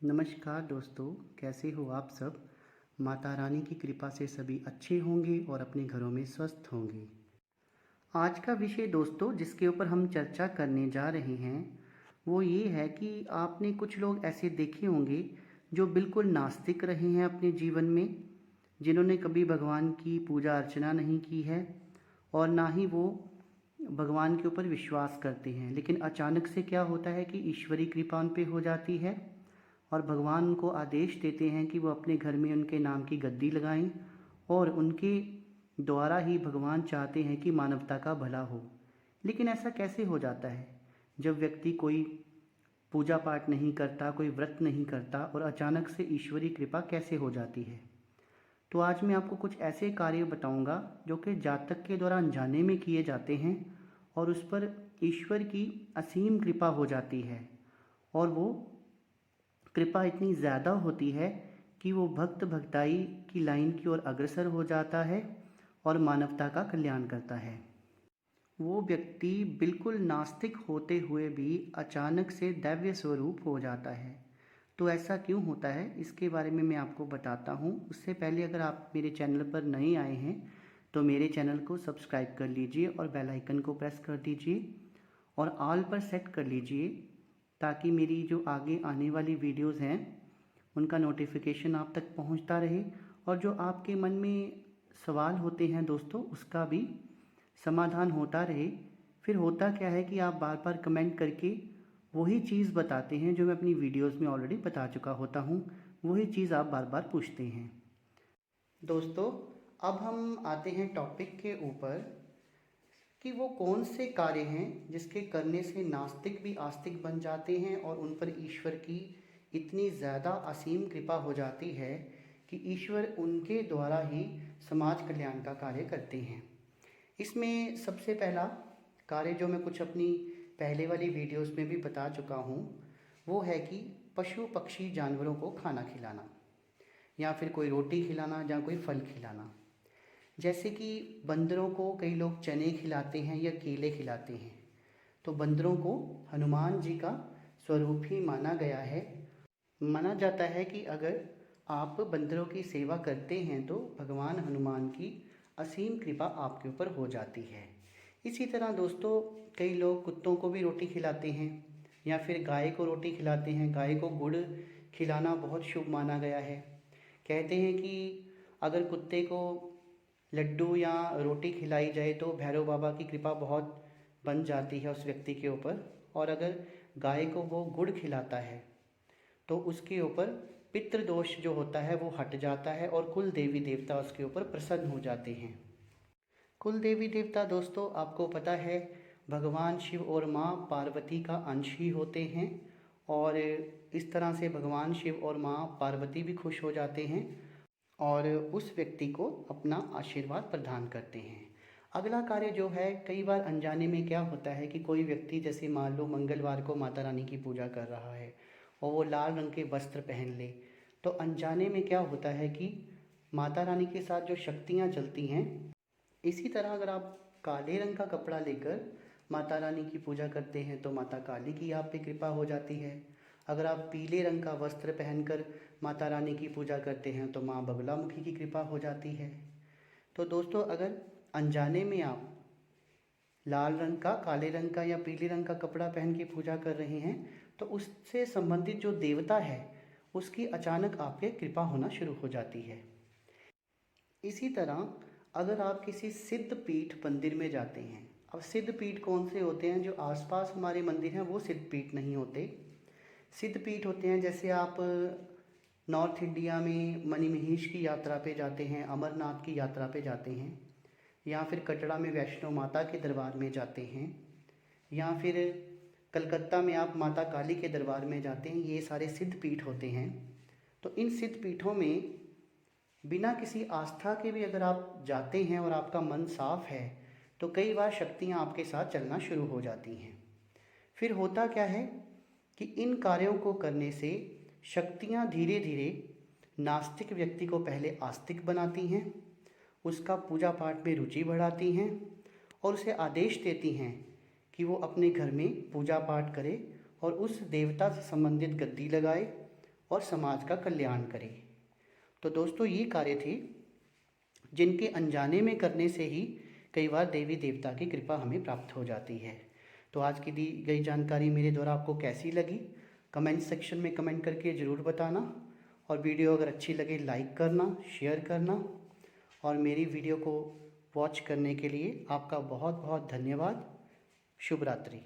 नमस्कार दोस्तों, कैसे हो आप सब। माता रानी की कृपा से सभी अच्छे होंगे और अपने घरों में स्वस्थ होंगे। आज का विषय दोस्तों जिसके ऊपर हम चर्चा करने जा रहे हैं वो ये है कि आपने कुछ लोग ऐसे देखे होंगे जो बिल्कुल नास्तिक रहे हैं अपने जीवन में, जिन्होंने कभी भगवान की पूजा अर्चना नहीं की है और ना ही वो भगवान के ऊपर विश्वास करते हैं। लेकिन अचानक से क्या होता है कि ईश्वरी कृपा उन पे हो जाती है और भगवान उनको आदेश देते हैं कि वो अपने घर में उनके नाम की गद्दी लगाएं और उनके द्वारा ही भगवान चाहते हैं कि मानवता का भला हो। लेकिन ऐसा कैसे हो जाता है जब व्यक्ति कोई पूजा पाठ नहीं करता, कोई व्रत नहीं करता और अचानक से ईश्वरी कृपा कैसे हो जाती है। तो आज मैं आपको कुछ ऐसे कार्य बताऊंगा जो कि जातक के द्वारा अनजाने में किए जाते हैं और उस पर ईश्वर की असीम कृपा हो जाती है और वो कृपा इतनी ज़्यादा होती है कि वो भक्त भक्ताई की लाइन की ओर अग्रसर हो जाता है और मानवता का कल्याण करता है। वो व्यक्ति बिल्कुल नास्तिक होते हुए भी अचानक से दैव्य स्वरूप हो जाता है। तो ऐसा क्यों होता है इसके बारे में मैं आपको बताता हूँ। उससे पहले अगर आप मेरे चैनल पर नए आए हैं तो मेरे चैनल को सब्सक्राइब कर लीजिए और बेल आइकन को प्रेस कर दीजिए और ऑल पर सेट कर लीजिए ताकि मेरी जो आगे आने वाली वीडियोस हैं उनका नोटिफिकेशन आप तक पहुंचता रहे और जो आपके मन में सवाल होते हैं दोस्तों उसका भी समाधान होता रहे। फिर होता क्या है कि आप बार बार कमेंट करके वही चीज़ बताते हैं जो मैं अपनी वीडियोस में ऑलरेडी बता चुका होता हूँ, वही चीज़ आप बार बार पूछते हैं। दोस्तों अब हम आते हैं टॉपिक के ऊपर कि वो कौन से कार्य हैं जिसके करने से नास्तिक भी आस्तिक बन जाते हैं और उन पर ईश्वर की इतनी ज़्यादा असीम कृपा हो जाती है कि ईश्वर उनके द्वारा ही समाज कल्याण का कार्य करते हैं। इसमें सबसे पहला कार्य जो मैं कुछ अपनी पहले वाली वीडियोस में भी बता चुका हूँ वो है कि पशु पक्षी जानवरों को खाना खिलाना या फिर कोई रोटी खिलाना या कोई फल खिलाना। जैसे कि बंदरों को कई लोग चने खिलाते हैं या केले खिलाते हैं, तो बंदरों को हनुमान जी का स्वरूप ही माना गया है। माना जाता है कि अगर आप बंदरों की सेवा करते हैं तो भगवान हनुमान की असीम कृपा आपके ऊपर हो जाती है। इसी तरह दोस्तों कई लोग कुत्तों को भी रोटी खिलाते हैं या फिर गाय को रोटी खिलाते हैं। गाय को गुड़ खिलाना बहुत शुभ माना गया है। कहते हैं कि अगर कुत्ते को लड्डू या रोटी खिलाई जाए तो भैरव बाबा की कृपा बहुत बन जाती है उस व्यक्ति के ऊपर, और अगर गाय को वो गुड़ खिलाता है तो उसके ऊपर पितृदोष जो होता है वो हट जाता है और कुल देवी देवता उसके ऊपर प्रसन्न हो जाते हैं। कुल देवी देवता दोस्तों आपको पता है भगवान शिव और माँ पार्वती का अंश ही होते हैं और इस तरह से भगवान शिव और माँ पार्वती भी खुश हो जाते हैं और उस व्यक्ति को अपना आशीर्वाद प्रदान करते हैं। अगला कार्य जो है, कई बार अनजाने में क्या होता है कि कोई व्यक्ति जैसे मान लो मंगलवार को माता रानी की पूजा कर रहा है और वो लाल रंग के वस्त्र पहन ले, तो अनजाने में क्या होता है कि माता रानी के साथ जो शक्तियाँ चलती हैं, इसी तरह अगर आप काले रंग का कपड़ा लेकर माता रानी की पूजा करते हैं तो माता काली की आप पे कृपा हो जाती है। अगर आप पीले रंग का वस्त्र पहनकर माता रानी की पूजा करते हैं तो माँ बगलामुखी की कृपा हो जाती है। तो दोस्तों अगर अनजाने में आप लाल रंग का, काले रंग का या पीले रंग का कपड़ा पहन के पूजा कर रहे हैं तो उससे संबंधित जो देवता है उसकी अचानक आप पे कृपा होना शुरू हो जाती है। इसी तरह अगर आप किसी सिद्ध पीठ मंदिर में जाते हैं, अब सिद्ध पीठ कौन से होते हैं, जो आसपास हमारे मंदिर हैं वो सिद्ध पीठ नहीं होते। सिद्ध पीठ होते हैं जैसे आप नॉर्थ इंडिया में मणिमहेश की यात्रा पे जाते हैं, अमरनाथ की यात्रा पे जाते हैं, या फिर कटरा में वैष्णो माता के दरबार में जाते हैं, या फिर कलकत्ता में आप माता काली के दरबार में जाते हैं। ये सारे सिद्ध पीठ होते हैं। तो इन सिद्ध पीठों में बिना किसी आस्था के भी अगर आप जाते हैं और आपका मन साफ है तो कई बार शक्तियाँ आपके साथ चलना शुरू हो जाती हैं। फिर होता क्या है कि इन कार्यों को करने से शक्तियाँ धीरे धीरे नास्तिक व्यक्ति को पहले आस्तिक बनाती हैं, उसका पूजा पाठ में रुचि बढ़ाती हैं और उसे आदेश देती हैं कि वो अपने घर में पूजा पाठ करे और उस देवता से संबंधित गद्दी लगाए और समाज का कल्याण करे। तो दोस्तों ये कार्य थे जिनके अनजाने में करने से ही कई बार देवी देवता की कृपा हमें प्राप्त हो जाती है। तो आज की दी गई जानकारी मेरे द्वारा आपको कैसी लगी, कमेंट सेक्शन में कमेंट करके ज़रूर बताना। और वीडियो अगर अच्छी लगे लाइक करना, शेयर करना। और मेरी वीडियो को वॉच करने के लिए आपका बहुत बहुत धन्यवाद। शुभ रात्रि।